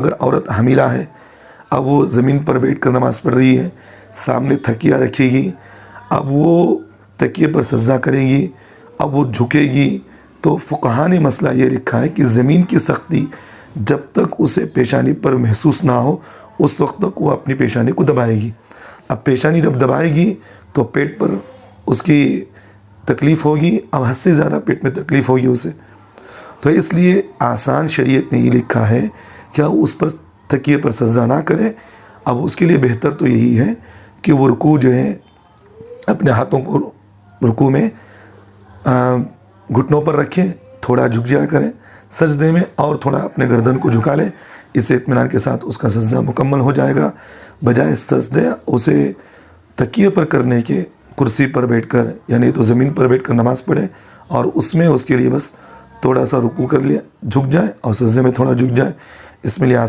اگر عورت حاملہ ہے، اب وہ زمین پر بیٹھ کر نماز پڑھ رہی ہے، سامنے تکیہ رکھے گی، اب وہ تکیے پر سجدہ کرے گی، اب وہ جھکے گی، تو فقہاء نے مسئلہ یہ لکھا ہے کہ زمین کی سختی جب تک اسے پیشانی پر محسوس نہ ہو اس وقت تک وہ اپنی پیشانی کو دبائے گی۔ اب پیشانی جب دبائے گی تو پیٹ پر اس کی تکلیف ہوگی، اب حد سے زیادہ پیٹ میں تکلیف ہوگی اسے، تو اس لیے آسان شریعت نے یہ لکھا ہے کہ اس پر تکیے پر سجدہ نہ کرے۔ اب اس کے لیے بہتر تو یہی ہے کہ وہ رکوع جو ہے اپنے ہاتھوں کو رکوع میں گھٹنوں پر رکھیں، تھوڑا جھک جایا کریں سجدے میں، اور تھوڑا اپنے گردن کو جھکا لیں، اس سے اطمینان کے ساتھ اس کا سجدہ مکمل ہو جائے گا۔ بجائے سجدے اسے تکیے پر کرنے کے کرسی پر بیٹھ کر، یعنی تو زمین پر بیٹھ کر نماز پڑھے، اور اس میں اس کے لیے بس تھوڑا سا رکوع کر لیا، جھک جائے اور سجدے میں تھوڑا جھک جائے، اس میں